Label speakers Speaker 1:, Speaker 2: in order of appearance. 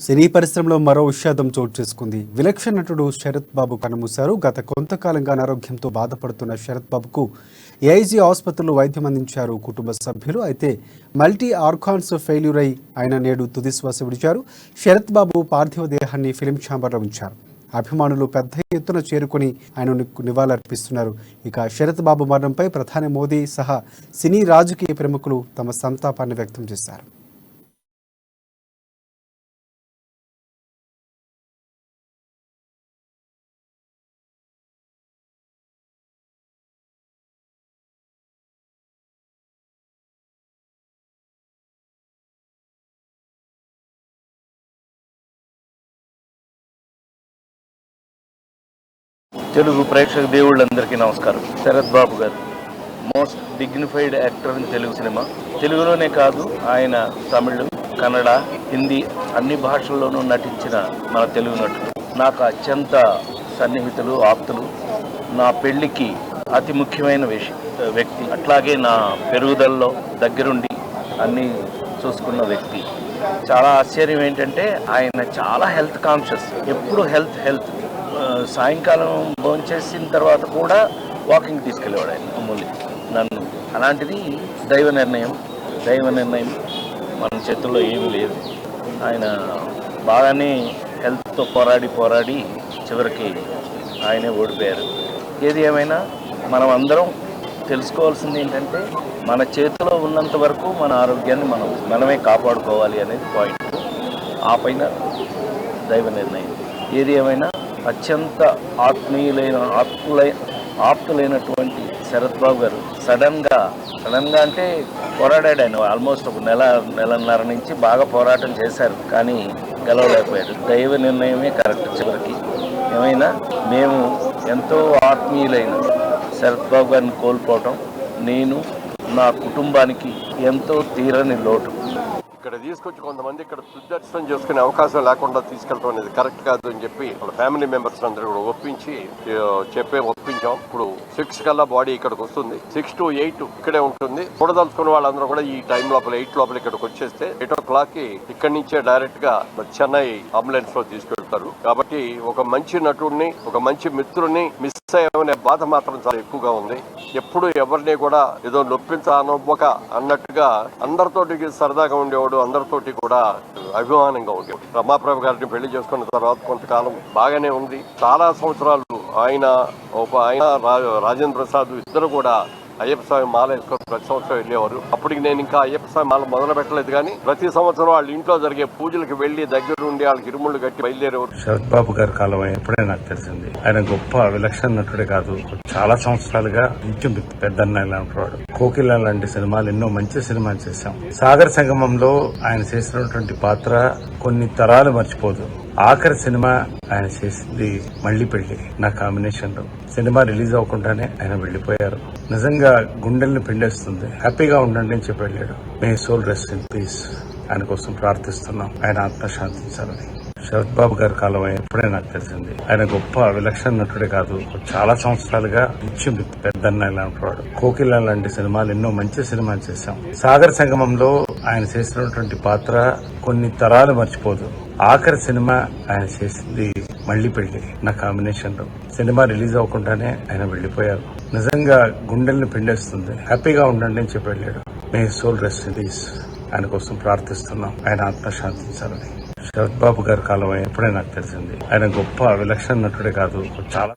Speaker 1: సినీ పరిశ్రమలో మరో విషాదం చోటు చేసుకుంది. విలక్షణ నటుడు శరత్ బాబు కన్నుమూశారు. గత కొంతకాలంగా అనారోగ్యంతో బాధపడుతున్న శరత్ బాబుకు ఏఐజీ ఆసుపత్రిలో వైద్యం అందించారు కుటుంబ సభ్యులు. అయితే మల్టీ ఆర్గాన్స్ ఫెయిల్యూర్ అయి ఆయన నేడు తుదిశ్వాస విడిచారు. శరత్ బాబు పార్థివ దేహాన్ని ఫిలిం ఛాంబర్లో ఉంచారు. అభిమానులు పెద్ద ఎత్తున చేరుకుని ఆయనకు నివాళులర్పిస్తున్నారు. ఇక శరత్ బాబు మరణంపై ప్రధాని మోదీ సహా సినీ రాజకీయ ప్రముఖులు తమ సంతాపాన్ని వ్యక్తం చేశారు.
Speaker 2: తెలుగు ప్రేక్షక దేవుళ్ళందరికీ నమస్కారం. శరత్ బాబు గారు most dignified actor in Telugu cinema. తెలుగులోనే కాదు, ఆయన తమిళ్, కన్నడ, హిందీ అన్ని భాషల్లోనూ నటించిన మన తెలుగు నటుడు. నాకు అత్యంత సన్నిహితులు, ఆప్తులు. నా పెళ్లికి అతి ముఖ్యమైన వ్యక్తి. అట్లాగే నా పెరుగుదలలో దగ్గరుండి అన్నీ చూసుకున్న వ్యక్తి. చాలా ఆశ్చర్యం ఏంటంటే ఆయన చాలా హెల్త్ కాన్షియస్. ఎప్పుడు హెల్త్ సాయంకాలం భోంచేసిన తర్వాత కూడా వాకింగ్ తీసుకెళ్ళేవాడు ఆయన అమూల్య నన్ను. అలాంటిది దైవ నిర్ణయం మన చేతుల్లో ఏమీ లేదు. ఆయన బాగానే హెల్త్తో పోరాడి చివరికి ఆయనే ఓడిపోయారు. ఏది ఏమైనా మనం అందరం తెలుసుకోవాల్సింది ఏంటంటే మన చేతిలో ఉన్నంత వరకు మన ఆరోగ్యాన్ని మనమే కాపాడుకోవాలి అనేది పాయింట్. ఆ పైన దైవ నిర్ణయం. ఏది ఏమైనా అత్యంత ఆప్తులైనటువంటి శరత్ బాబు గారు సడన్గా అంటే పోరాడాడు. ఆయన ఆల్మోస్ట్ ఒక నెలన్నర నుంచి బాగా పోరాటం చేశారు, కానీ గెలవలేకపోయారు. దైవ నిర్ణయమే కరెక్ట్. చివరికి ఏమైనా మేము ఎంతో ఆత్మీయులైన శరత్ బాబు గారిని కోల్పోవటం నేను నా కుటుంబానికి ఎంతో తీరని లోటు.
Speaker 3: ఇక్కడ తీసుకొచ్చి కొంతమంది ఇక్కడ దర్శనం చేసుకునే అవకాశం లేకుండా తీసుకెళ్ళడం అనేది కరెక్ట్ కాదు అని చెప్పి వాళ్ళ ఫ్యామిలీ మెంబర్స్ అందరూ కూడా ఒప్పించాం. ఇప్పుడు 6 కల్లా బాడీ ఇక్కడికి వస్తుంది. 6 to 8 ఇక్కడే ఉంటుంది. చూడదలుచుకున్న వాళ్ళందరూ కూడా ఈ టైం లోపల 8 లోపల ఇక్కడికి వచ్చేస్తే 8 o'clock ఇక్కడి నుంచే డైరెక్ట్ గా చెన్నై అంబులెన్స్ లో తీసుకెళ్తారు. కాబట్టి ఒక మంచి నటుడిని, ఒక మంచి మిత్రుడిని మిస్ అయ్యే బాధ మాత్రం చాలా ఎక్కువగా ఉంది. ఎప్పుడు ఎవరిని కూడా ఏదో నొప్పించానొప్పక అన్నట్టుగా అందరితోటి సరదాగా ఉండేవాడు, అందరితోటి కూడా అభిమానంగా ఉండేవాడు. రమాప్రభు గారిని పెళ్లి చేసుకున్న తర్వాత కొంతకాలం బాగానే ఉంది. చాలా సంవత్సరాలు ఆయన రాజేంద్ర ప్రసాద్ ఇద్దరు కూడా అయ్యప్ప స్వామి మాల వేసుకొని ప్రతి సంవత్సరం వెళ్ళేవారు. అప్పటికి నేను ఇంకా అయ్యప్ప స్వామి మాల మొదలు పెట్టలేదు, కానీ ప్రతి సంవత్సరం వాళ్ళ ఇంట్లో జరిగే పూజలకు వెళ్లి దగ్గర ఉండి వాళ్ళకి ఇరుముళ్ళు కట్టి బయలుదేరేవారు.
Speaker 4: శరత్ బాబు గారి కాలం ఎప్పుడే నాకు తెలిసింది. ఆయన గొప్ప విలక్షణ నటుడే కాదు, చాలా సంవత్సరాలుగా ఇంటి పెద్దన్న లాంటివాడు. కోకిల లాంటి సినిమాలు, ఎన్నో మంచి సినిమాలు చేశాం. సాగర్ సంగమంలో ఆయన చేసినటువంటి పాత్ర కొన్ని తరాలు మర్చిపోదు. ఆఖరి సినిమా ఆయన చేసింది మళ్ళీ పెళ్లి నా కాంబినేషన్ లో. సినిమా రిలీజ్ అవ్వకుండానే ఆయన వెళ్లిపోయారు. నిజంగా గుండెల్ని పిండేస్తుంది. హ్యాపీగా ఉండండి అని చెప్పి వెళ్ళాడు. May soul rest in peace. ఆయన కోసం ప్రార్థిస్తున్నాం, ఆయన ఆత్మ శాంతించాలని. శరత్ బాబు గారి కాలం ఎప్పుడే నాకు తెలిసింది. ఆయన గొప్ప విలక్షణ నటుడే కాదు, చాలా సంవత్సరాలుగా ఇంటి పెద్దన్న లాంటివాడు. కోకిల లాంటి సినిమాలు, ఎన్నో మంచి సినిమాలు చేశాం. సాగర్ సంగమంలో ఆయన చేసినటువంటి పాత్ర కొన్ని తరాలు మర్చిపోదు. ఆఖరి సినిమా ఆయన చేసింది మళ్ళీ పెళ్లి నా కాంబినేషన్ లో. సినిమా రిలీజ్ అవ్వకుండానే ఆయన వెళ్లిపోయారు. నిజంగా గుండెల్ని పిండేస్తుంది. హ్యాపీగా ఉండండి అని చెప్పి వెళ్ళాడు. May soul rest in peace. ఆయన కోసం ప్రార్థిస్తున్నాం, ఆయన ఆత్మ శాంతించాలని. శరత్ బాబు గారి కాలం ఎప్పుడే నాకు తెలిసింది. ఆయన గొప్ప విలక్షణ నటుడే కాదు, చాలా